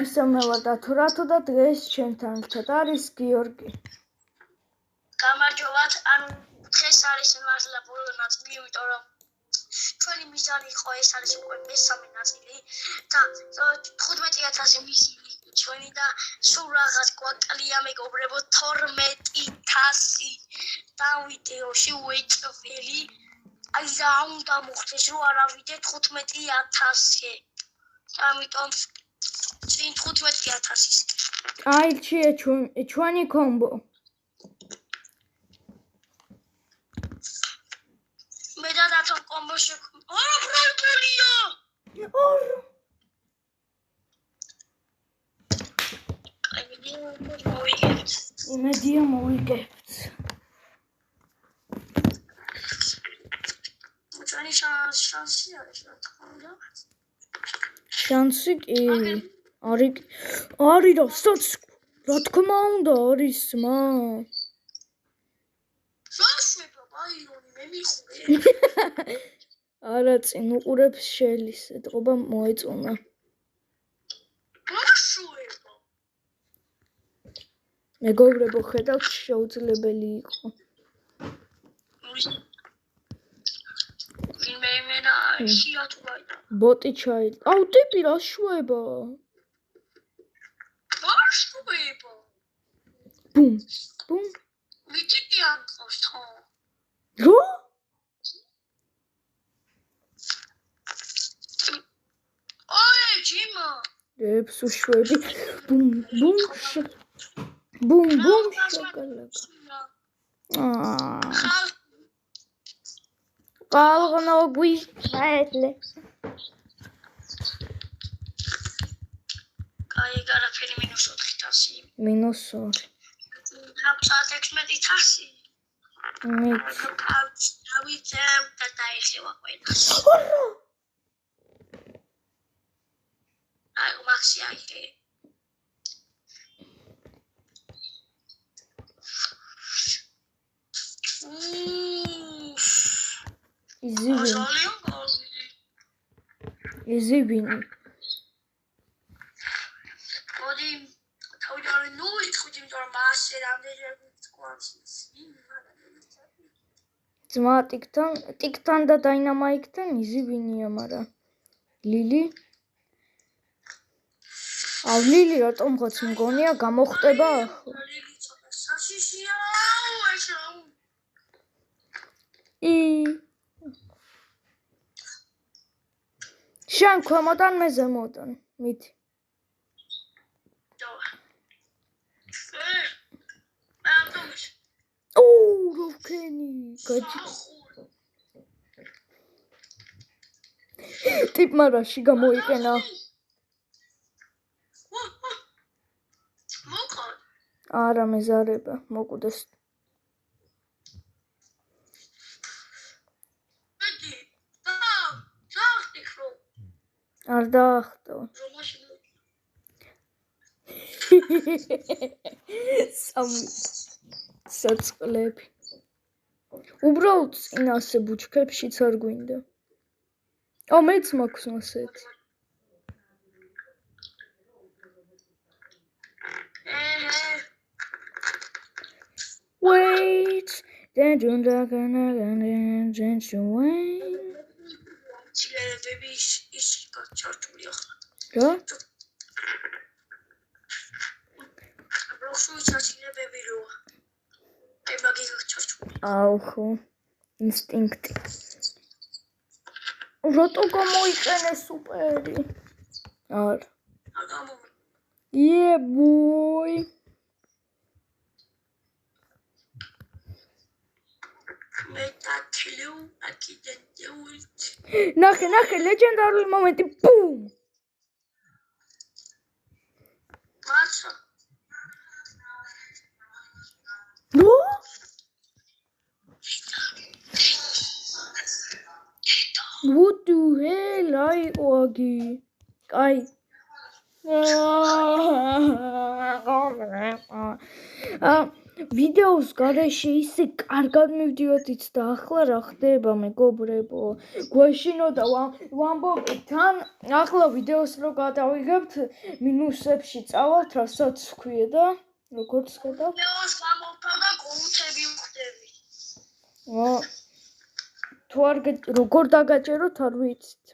ისე ვარ დათურათო და დღეს ჩემთან ერთად არის გიორგი. გამარჯობათ, ანუ დღეს არის მართლა ბოლო ნაწილი, იმიტომ რომ ჩვენი მიზანი იყო ეს არის უკვე მესამე ნაწილი და 15000 მისილი ჩვენი და სულ რაღაც გვაკლია მეგობრებო 12000 და ვიდეოში უეჭველი აი რა უნდა მოხდეს რომ არავიდე 15000 ამიტომ წინ 15000-ის აი ჩვენი კომბო მე და დათომ კომბოში ბრალია იმედია მოვიგებთ. ჩვენი შანსი არის რა თქმა უნდა. შანსი კი არის რასაც რა თქმა უნდა არის მა. შაშება ბაირონი მე მიხურე. არა წინ უყურებს შელის ეთყობა მოეწონა. გაშუება. მეგობრებო ხედავთ შეუძლებელი იყო. ვინმე შეათუბაიდა. ბოტი ჩაი. აუ ტიპი რა შვება. გაშუება. ბუმ ბუმ. მიტიკი ანყავს ხო? რო? ოე ჯიმა. ებს უშვები. ბუმ ბუმ ბუმ ბუმ შოკოლადა. Qalğına güzel. Ay qaraferi -4,000. -4. Hapsat 16,000. ავიწევ და დაიხევა ყველა. აი მაქსი აიხე. Izibini. მოდი თავიდან ნუიწყდი იმიტომ რომ მასე რამდენჯერ გვაქვს. ძმა ტიკთან და დაინამაიკთან იზიბინია, მაგრამ ლილი ლილი რატომღაც მგონია გამოხტება ახლა. ლილი ცოტა საშიშია, შენ ქვემოდან მე ზემოდან მითი. როქენი გაჭი. ტიპმა რაში გამოიყენა. არა მეზარება მოკვდეს. არ დაახტო. საწყლები. უბრალოდ წინ ასე ბუჩქებშიც არ გვინდა. მეც მაქვს ასეთი. Wait, then you're gonna wait. ჩილერები ის გაჩართული ახლა. რა? ბროხშუი ჩილერები როა. აი მაგის გაჩართული. აუ ხო. ინსტინქტი. რატო გამოიყენე სუპერი? არ. Yeah boy. ნახე ლეგენდარული მომენტი ბუმ მაცა what the hell აი ოგი კაი ვიდეოს გარეშე ისე კარგად მივდიოდით და ახლა რა ხდება მეგობრებო? გვეშინოდა ვამბობთ თან ახლა ვიდეოს რო გადავიღებთ მინუსებში წავალთ, რასაც ვქვია და როგორც ხედავთ. ვიდეოს გამოვთავ და გოუთები ვხდები. თუ არ როგორ დაგაჭეროთ არ ვიცით.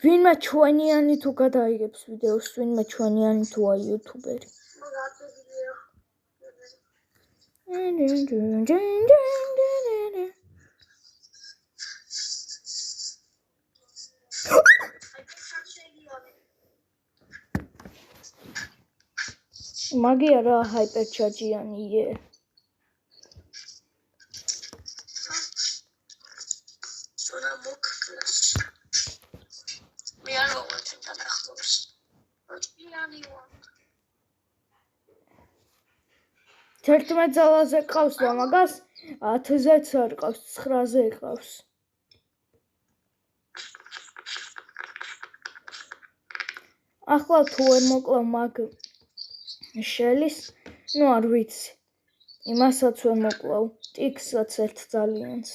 ვინმე ჩვენიანი თუ გადაიღებს ვიდეოს, ვინმე ჩვენიანი თუ აი იუთუბერი. მაგია რა ჰაიპერჩარჯიანი ე. თერთმეტ ძალაზე ყავს და მაგას 1000-ზეც არ ყავს, 9-ზე ყავს. ახლა თუ ვერ მოკლავ მაგ შელის, ნუ არ ვიცი. იმასაც ვერ მოკლავ, ტიქსაც ერთ ძალიანს.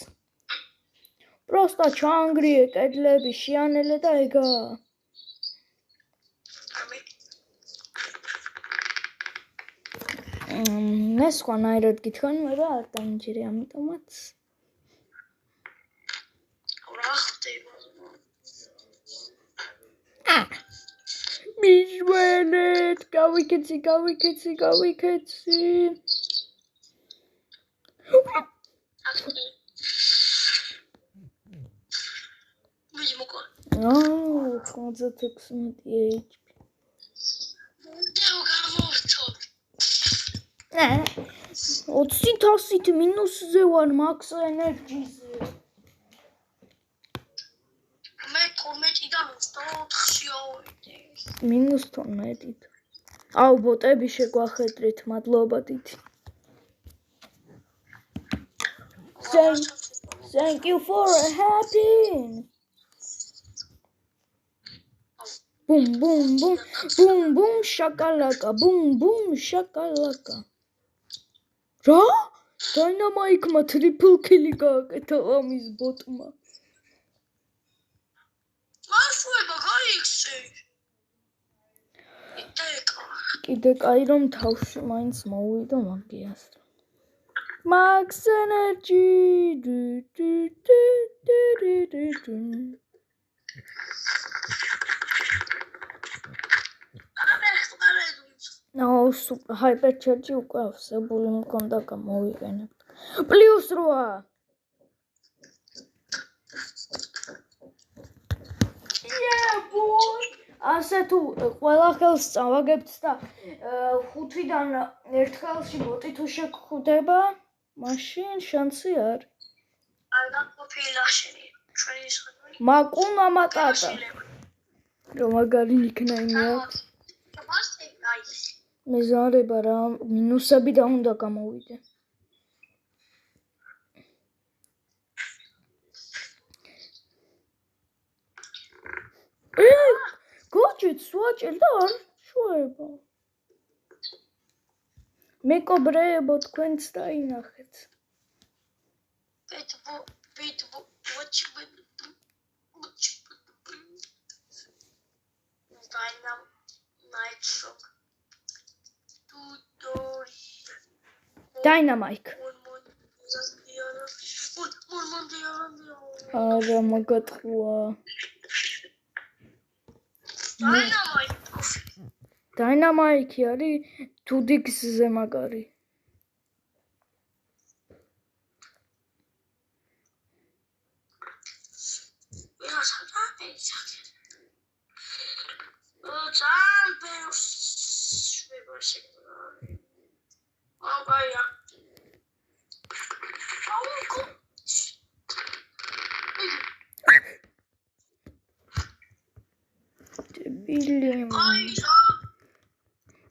პროსტა ჩაანგრიე კედლები, შეანელე და ეგა. მე სხვანაირად გითხოვენ, მაგრამ არ დამჯერე ამიტომაც. რა ხდება? მიჟველეთ, გავიქეცი. ვიძი მოკლა. 96 HP. დეო გამორთო. 20.000-ით მინუსზე ვარ მაქს ენერგიზე. მე 12-დან 24-ში ავიდე. მინუს 12-ით. აუ ბოტები შეგვახედრეთ, მადლობა დიდი. Thank you for helping. Boom, shakalaka, boom, shakalaka. რა? Dynamite-მა triple kill გააკეთა ამის ბოტმა. გასვება გაიქცე. კიდე კაი რომ თავში მაინც მოვიდო მაგიას. Max energy. ჰაიპერჩარჯი უკვე ავსებული მქონდა გამოვიყენებთ. +8. Yeah boy. ასე თუ ყველა ხელს წავაგებთ და 5-დან ერთ ხელში ბოტი თუ შეგხვდება, მაშინ შანსი არ. არ გაყოფილა შენი ჩვენი სხდომი. მაკუნა მატატა. რომ მაგარი იქნა იმეც. მეზარება რა მინუსები და უნდა გამოვიდე. გოჭიც ვაჭერ და არ შუება. მეკობრეებო თქვენც დაინახეთ. Dynamite. არა მაგათხვა. Dynamite არის 2D-ზე მაგარი.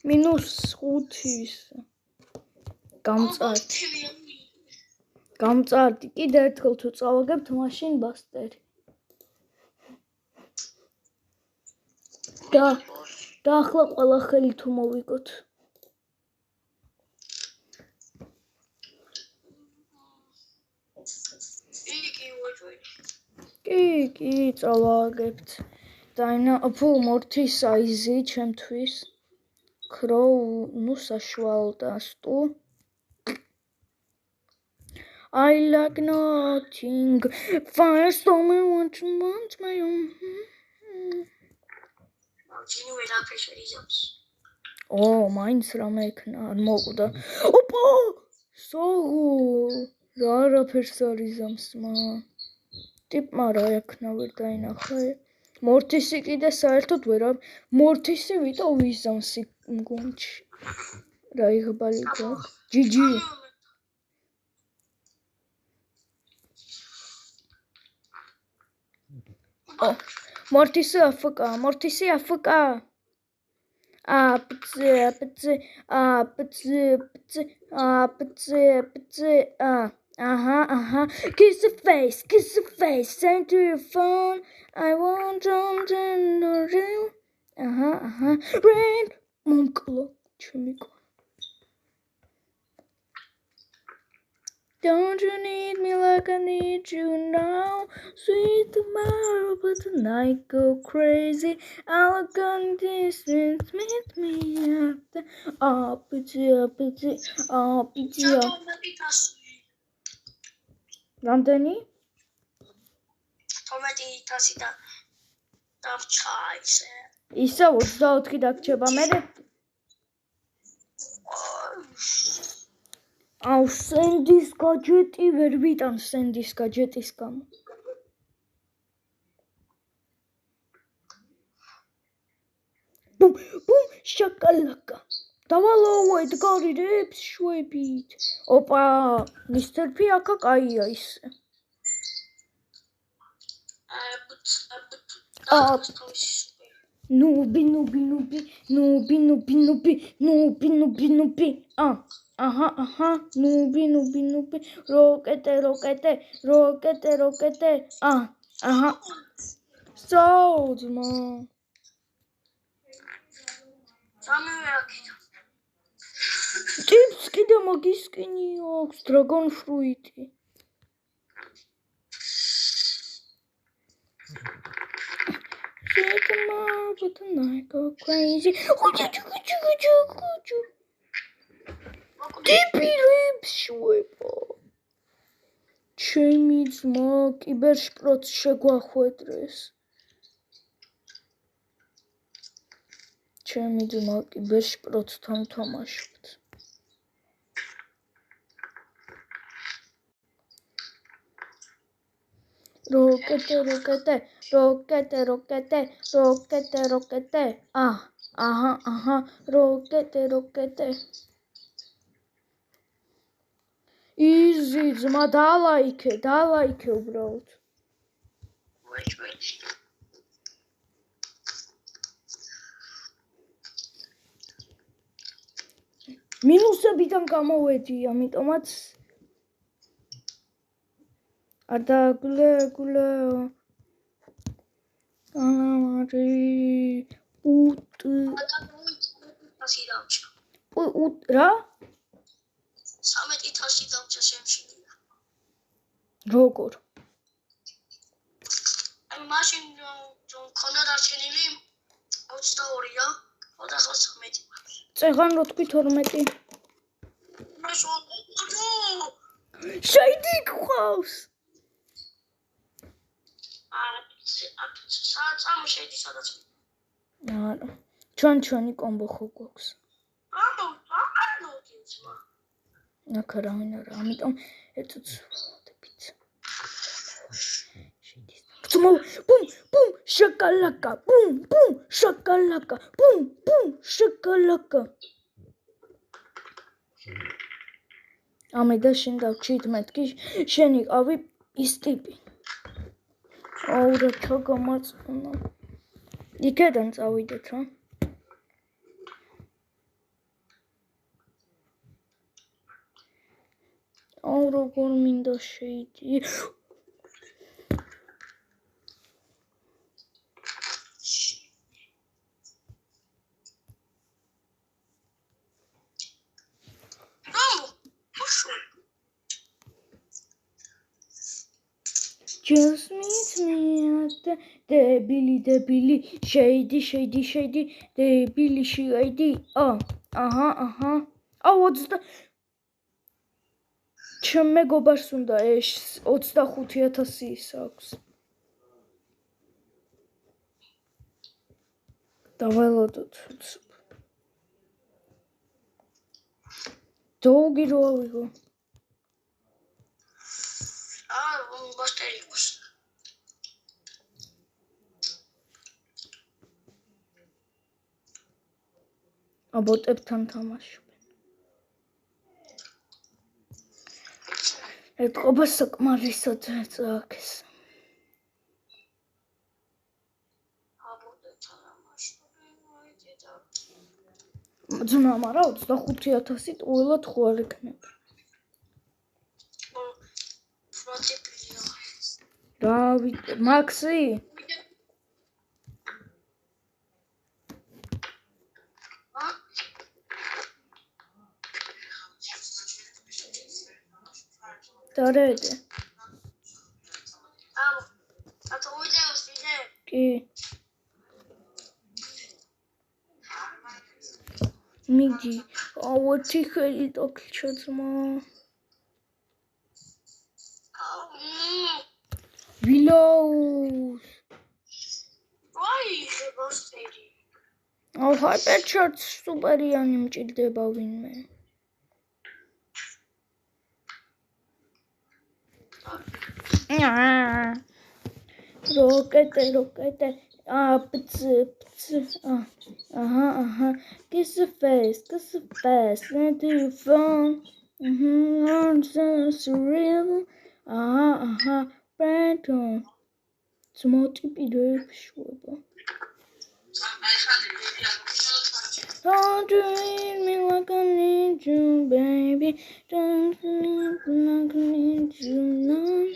-5-ის გამწარდი კიდე ერთხელ თუ წავაგებთ მაშინ ბასტერი და ახლა ყველა ხელი თუ მოვიგოთ. კი, წავაგებთ. დაინა, მორთი საიზი ჩემთვის. ქროუ, ნუ საშუალო და სტუ. I like nothing. Firestorm I want my own. Continue with our pressure. მაინც რამე ექნა, არ მოკვდა. ოპა! სოღუ! რა არაფერს არ იზამს მა. ტიპმა რა ექნა ვერ დაინახა. მორთისი კიდე საერთოდ ვერ არ. მორთისი ვიტო ვიზამს გუნჩი. რა იღბალი გვაქვს. GG. მორთისი AFK. Kiss the face, send to your phone. I want something real. Rain, monklo, chumiko. Don't you need me like I need you now? Sweet tomorrow, but tonight go crazy. I'll look on distance, meet me after. რამდენი? 12 თასი და დავჭა ისე. ისა 24 დაგჭება მე. აუ სენდის გაჯეტი ვერ ვიტან სენდის გაჯეტის გამო. ბუმ შაკალაკა. დავალოო ედგარი რებს შვებით. ოპა, მისტერ ფი აკა კაია ისე. ნუბი. ნუბი. ნუბი. როკეტე. საუძმა. ჭიპს კიდე მაგისკინი აქვს დრაგონ ფრუიტი. But tonight go crazy. Deepy lips შვება. ჩემი ძმა კიბერშპროც შეგვახვედრეს. ჩემი ძმა კიბერშპროცთან თამაშობთ. როკეტე. როკეტე. როკეტე. როკეტე. იზი ძმა დალაიქე უბრალოდ. მინუსებიდან გამოვედი, ამიტომაც არ დაგლეგლე. ანამარი რა? 13 თასი დავჭა შემშინია. როგორ? აი მაშინ რომ ქონდა დარჩენილი 22-ია, 13 მაქვს. წეღან რო თქვი 12. შეიდი გყავს. შეიდი სადაც. არა. ჩვენი კომბო ხო გვაქვს. აქ არავინ არა, ამიტომ ეცოც ვოდებით. ბუმ შაკალაკა. ბუმ შაკალაკა. ბუმ შაკალაკა. ამედა შენ დავჭით მეთქი შენი ყავი ის ტიპი. აუ რა ჩაგამაწონა. იქედან წავიდეთ რა. აუ როგორ მინდა შეიდი. just meet me at the debili shady debili shady what's the ჩემ მეგობარს უნდა ეს 25000 ის აქვს დავალოდოთ დოუგი რო ავიღო ბოსტერიკოს აბოტებთან თამაშობენ ეთყობა საკმარისად წააქეს აბოტებთან თამაშობენ მოიწედა ძნა მარა 25000 ტყუილად ხო არ ეკნება დავით მაქსი დარედე კი მიდი აუჩი ხელი ტოქლჩოძმა ვილოუს აი ბოსტერი ჰაიპერჩარჯ სუპერიანი მჭირდება ვინმე როკეტე აპც kiss the face let you phone surreal Phantom smotipide შუება Don't treat me like I need you, baby. Don't treat me like I need you now.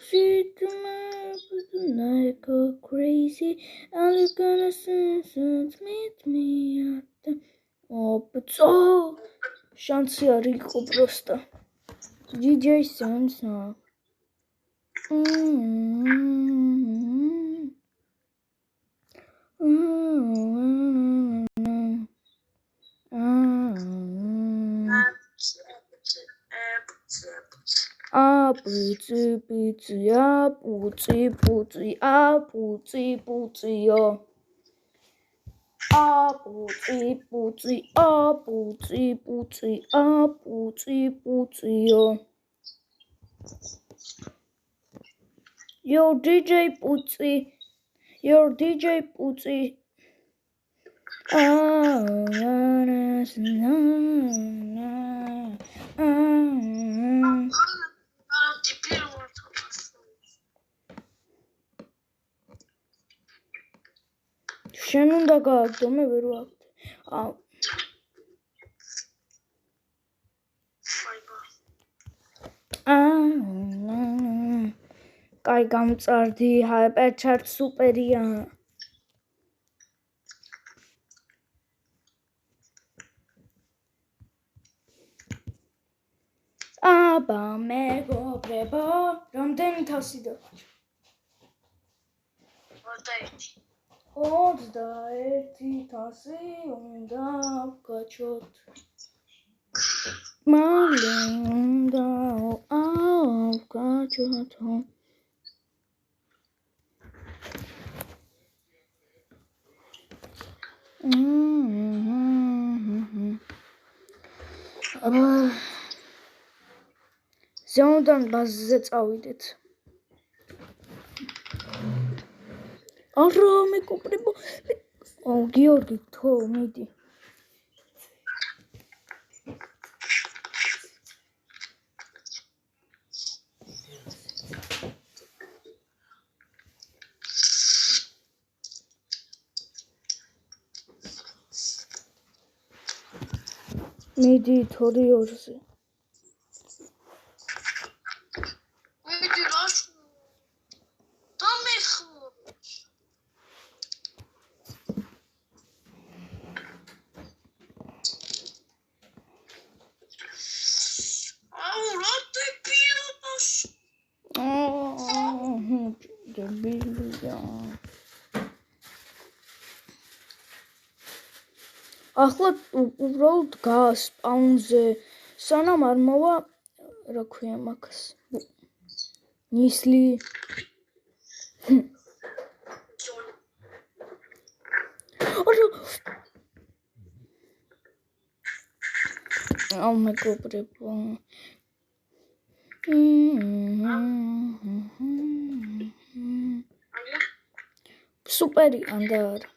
Sweet tonight, go crazy. All you gonna say is meet me at the... but шансы арiko просто. DJ Sansa. Your DJ Putsy. შენ უნდა გააგდო მე ვერ ვაგდე კაი გამწარდი ჰაიპერჩარჯ სუპერია აბა მეგობრებო რამდენი თასი დაგჭირდა 21,000 უნდა ვგაჩვოთ მალე უნდა ვგაჩვოთ ზეუნდან ბაზზე წავიდეთ არა მეკუპრებო გიორგი თო მიდი მიდი თორიორზე დებილია. ახლა უბრალოდ გას პაუნზე სანამ არ მოვა რა ქვია მაგას ნისლი აუ მეგობრებო სუპერი ანდა არა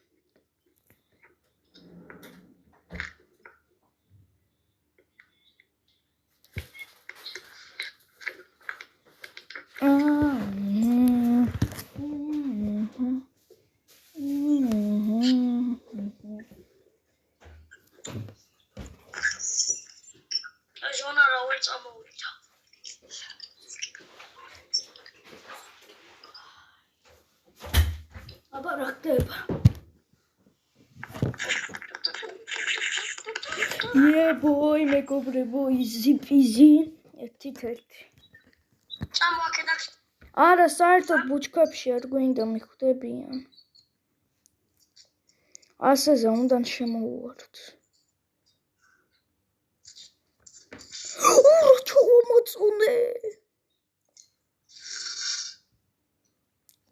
აბა რა ხდება? ბოი მეგობრებო იზი პიზი ერთი წამოაკეთე არა საერთოდ ბუჩქებში არ გვინდა მიხვდებიან ასეზე უნდა შემოვუაროთ ჩამოწუნე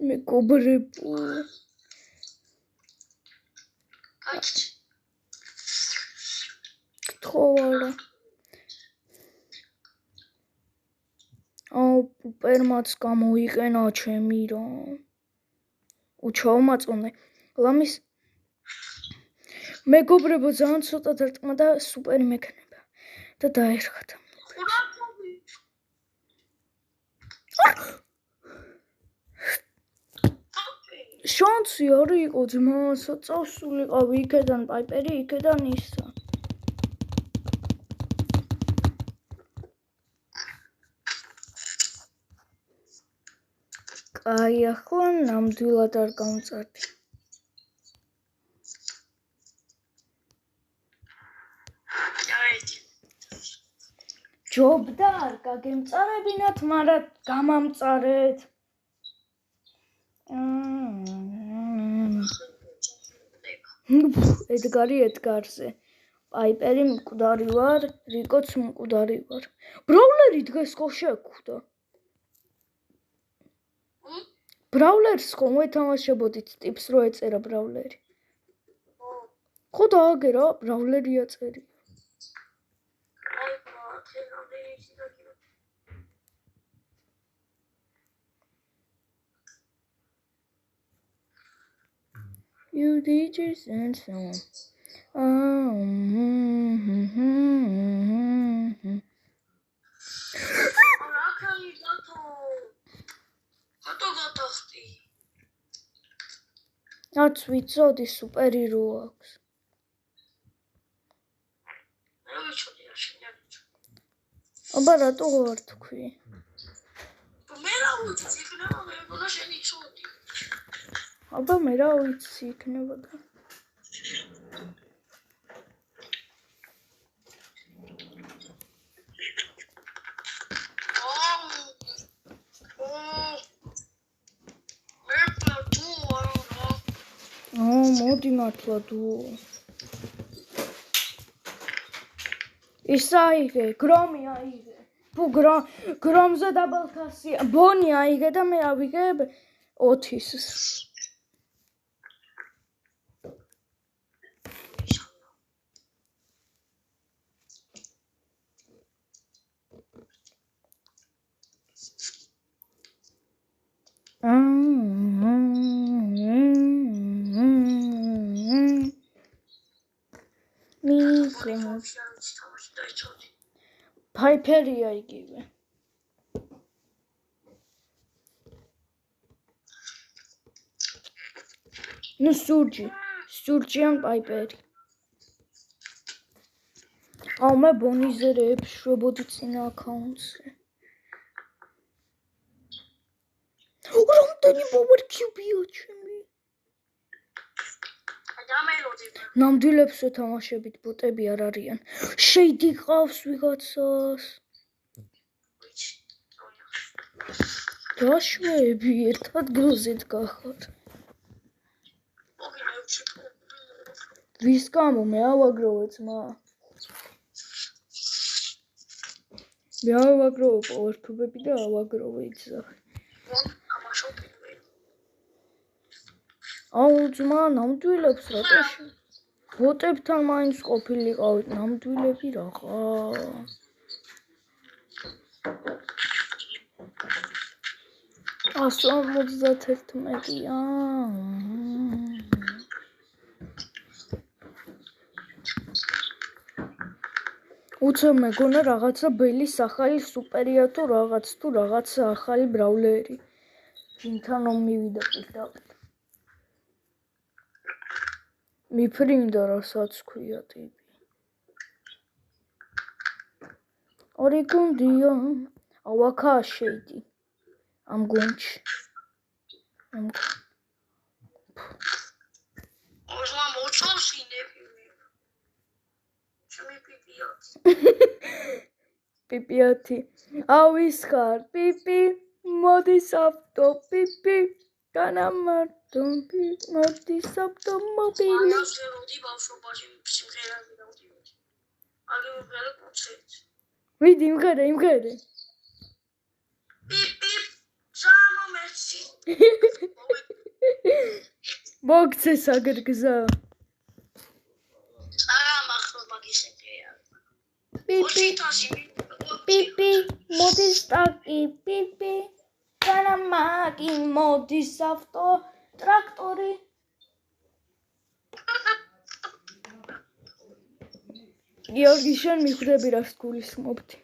მეგობრებო თხოვარა აუ პუპერმაც გამოიყენა ჩემი რა ჩამოწუნე ლამის მეგობრებო ძალიან ცოტა დარტყმა და სუპერი მექნება და დაერხათ შანსი არ იყო ძმას წავსულიყავი იქედან პაიპერი იქედან ისა აი ახლა ნამდვილად არ გამწარდი ჯობდა არ გაგემწარებინათ მაგრამ გამამწარეთ ედგარი ედგარზე პაიპერი მკვდარი ვარ რიკოც მკვდარი ვარ ბრაულერი დღეს ხო შეგვხვდა ბრაულერს ხომ ვეთამაშებოდით ტიპს რო ეწერა ბრაულერი ხო დააგერა ბრაულერი აწერია You teachers and so on. That's sweet so this superi რო აქვს. აბა რატო არ თქვი? მე რა ვიცი, იქნება მეგონა შენი ცუდი. აბა მე რა ვიცი იქნებოდა მოდი მართლა დუ ის აიღე გრომი აიღე თუ გრომზე დაბალქასია ბონი აიღე და მე ავიღებ 4-ის ფაიფერია იგივე ნუ სურჯი ან პაიპერი აუ მე ბონიზერებს შვებოდი წინა აკაუნტზე რამდენი პოვერ კიუბია ჩემი ნამდვილებს ვეთამაშებით ბოტები არ არიან შეიდი ყავს ვიღაცას დაშვები ერთ ადგილზე დგახარ. ვის გამო მე ავაგროვე ძმა? მე ავაგროვე პოვერფუბები და ავაგროვე იძახი. აუ ძმა ნამდვილებს რატოში? ბოტებთან მაინც ყოფილიყავით ნამდვილები რაღა. 151-ია. უცებ მეგონა რაღაცა ბელის ახალი სუპერია თუ რაღაცა ახალი ბრაულერი. შინთან რომ მივიდა პირდაპირ. მიფრინდა რასაც ქვია ტიპი. ორი გუნდია. ავაკაა შეიდი. ამ გუნდში. ოზმა მოწავს ინები. ჩემი პიპიათი. აუ ის ხარ პიპი. მოდის ავტოპიპი. განამარტო მოდის ავტომობილი. როდი ბავშვობაში სიმღერაზე დავდივარდი. აგე მღერე კონცერტს. ვიდი იმღერე. პიპ სამომეცი. მოგცეს აგერ გზა. საღამახრო მაგისებია. პიპი მოდის ტაკი პიპი. განამაგი მოდის ავტო ტრაქტორი. გიორგი შენ მიხვდები რას გულისხმობდი?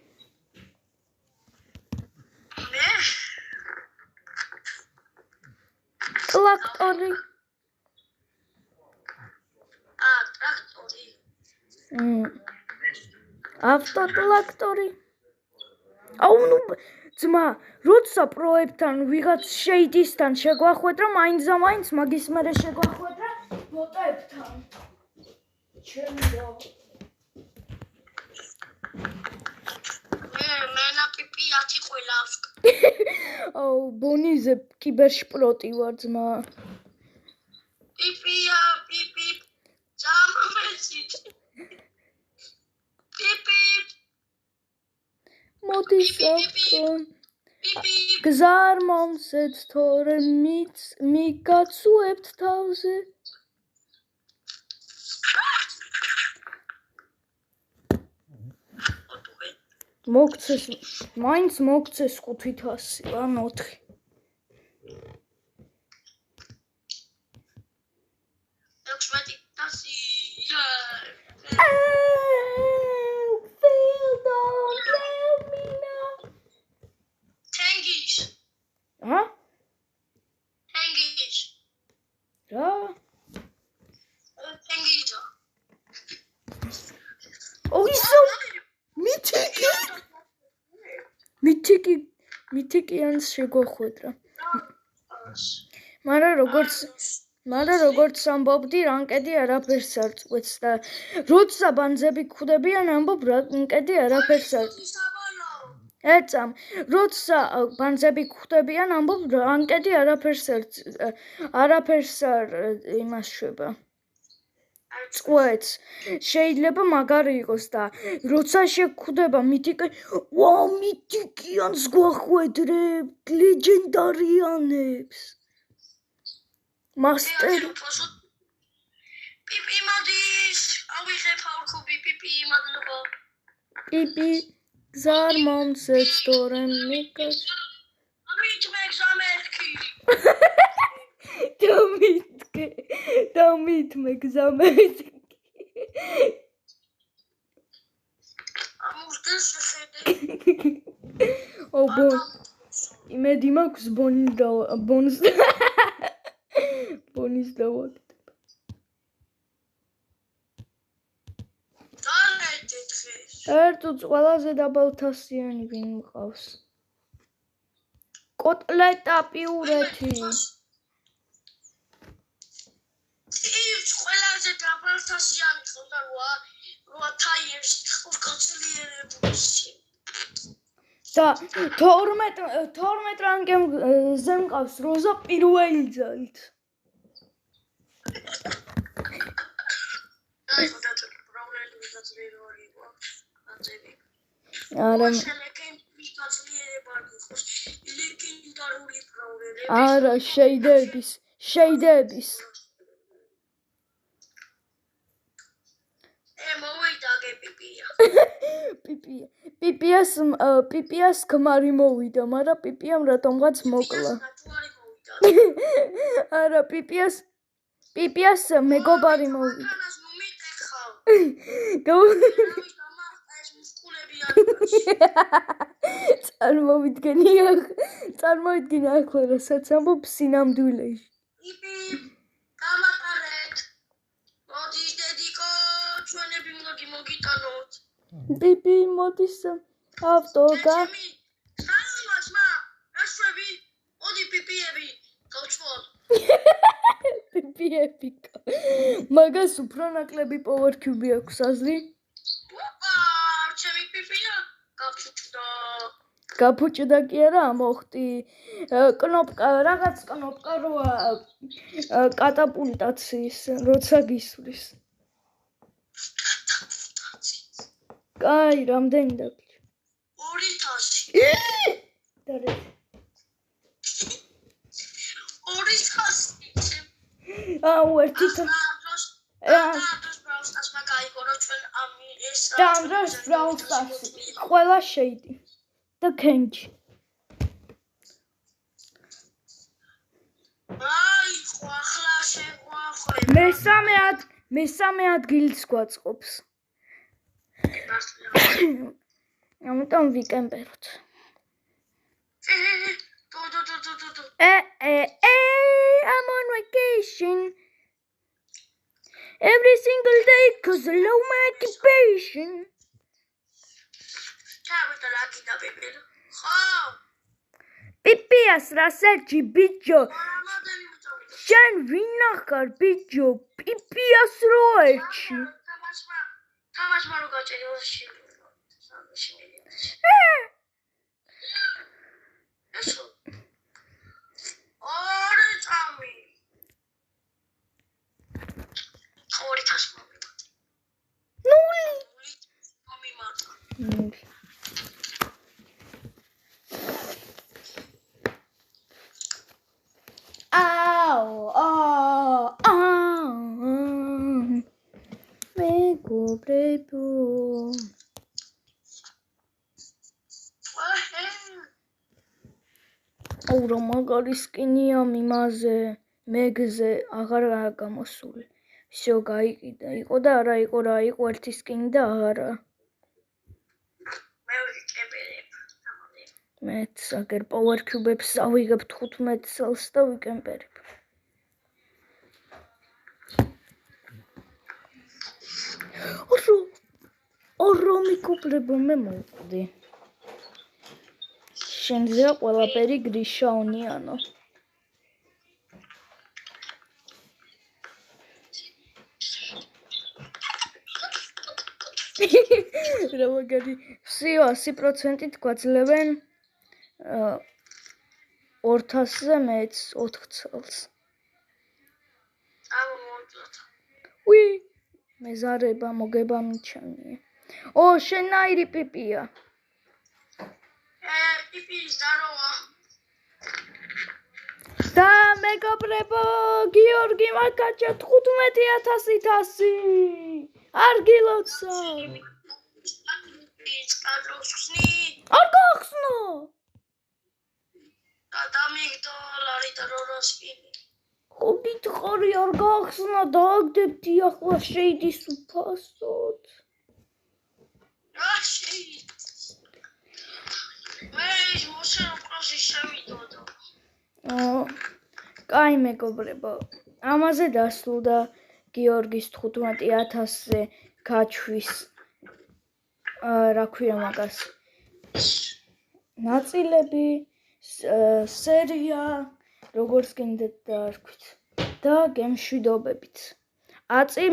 ტრაქტორი. ტრაქტორი. ავტოტრაქტორი. აუ ნუ ძმა, როცა პროექტთან ვიღაც შეიდისთან შეგვახვედრა, მაინც მაგის მერე შეგვახვედრა ბოტებთან. ჩემი რა. მენა პიპიათი ყველა აქვს. აუ ბონიზე კიბერსპროტი ვარ ძმა. პიპია პიპი სამომეცი. პიპი მოდის ავტო. გზა არ მომცეთ თორე მიგაცუებთ თავზე. მოგცეს მაინც მოგცეს 500 ან 4. რა? ოისო მითიკიანს შეგვახვედრა. მაგრამ როგორც ამბობდი, რანკედი არაფერს არ წყვეტს და როცა ბანძები გვხვდებიან, ამბობ რანკედი არაფერს არ ეწამ. როცა ბანძები გვხვდებიან, ამბობ რანკედი არაფერს არ იმას შვება. წყვეტს. შეიძლება მაგარი იყოს და როცა შეგხვდება მითიკი, მითიკიანს გვახვედრებთ, ლეგენდარიანებს. მასტერი. პიპი მოდის. ავიღებ ავქუბი პიპი მადლობა. პიპი გზა არ მომცეთ თორე მიგაც. ამით მე გზამერკი. დამით მე გზამერკი. ამუშდეს შეხედე. ობო იმედი მაქვს ბონუს დავაგდებ. ერთუც ყველაზე დაბალთასიანი ვინ მყავს? კოტლეტა პიურეთი. ყველაზე დაბალთასიანი ხოდა როა თაიერში ხოს კონცილიერებული. და 12 რანგზე მყავს როზა პირველი ძალით. აი ხოდა პრობლემები დაძლიერებული გვაქვს. აწები. არა არა შეიდების მოვიდა პიპია პიპიას ქმარი მოვიდა მაგრამ პიპიამ რატომღაც მოკლა არა პიპიას მეგობარი მოვიდა წარმოვიდგინე ახლა რასაც ამბობ სინამდვილეში პიპი გამატარეთ მოდის დედიკო ჩვენები მოგიტანოთ პიპი მოდის ავტოგა სალმაშმა რაშვები მოდი პიპიები გავჩვოთ პიპიები მაგას უფრო ნაკლები power cube აქვს აზრი ჩემი პიპია გაფუჭდა კი არა მოხდი კნოპკა რაღაც კნოპკა როა კატაპულტაციის როცა გისვლის კაი რამდენი დაგჭირ 2000 დარე 2000 აუ ერთი Andros Brawl Stars ყველა შეიდი და კენჯი აი ახლა შეგვახვე მესამე ადგილს გვაწყობს ამიტომ ვიკემპეროთ I'm on vacation every single day cause I love my occupation Pipias raserchi bicho შენ ვინ ახარ ბიჭო პიპიას როერჩი თამაშმა რო გაჭერი ესო ორი წამი ორი თასმა ნული მომიმართა მეგობრებო აუ მაგარი სკინია მიმაზე მეგზე აღარ გამოსული всё გაიყიდა იყო და არა იყო რა იყო ერთი სკინი და აღარა მე ვიკემპერებ მეც აგერ power cube-ებს ავიღებ 15 წელს და ვიკემპერებ ორო მიკუპლებო მე მოვკვდი შენზე ყველაფერი გრიშაუნიანო რა მაგარი всё 100%-ით გვაძლევენ 2000-ზე მეც 4 წელს უი მეზარება მოგება მიჩანია ო შენაირი პიპია პიპი ზაროა და მეგობრებო გიორგი მაკაჭა 15000 არ გილოცა არ გახსნო $10 და როროსკინი ხო გითხარი არ გახსნა დააგდებდი ახლა შეიდის უფასოდ რა შეიდის მე მოსერო პროზი შევიდოდო კაი მეგობრებო ამაზე დასრულდა გიორგის 15000-ზე გაჩვის რა ქვია მაგას ნაწილები სერია როგორც გინდათ დაარქვით და გემშვიდობებით აწი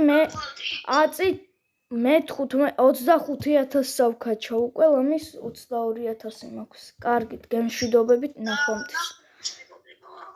მე 25,000 სავკაჩა უკვე ლამის 22,000 მაქვს. კარგით, გემშვიდობებით ნახვამდის.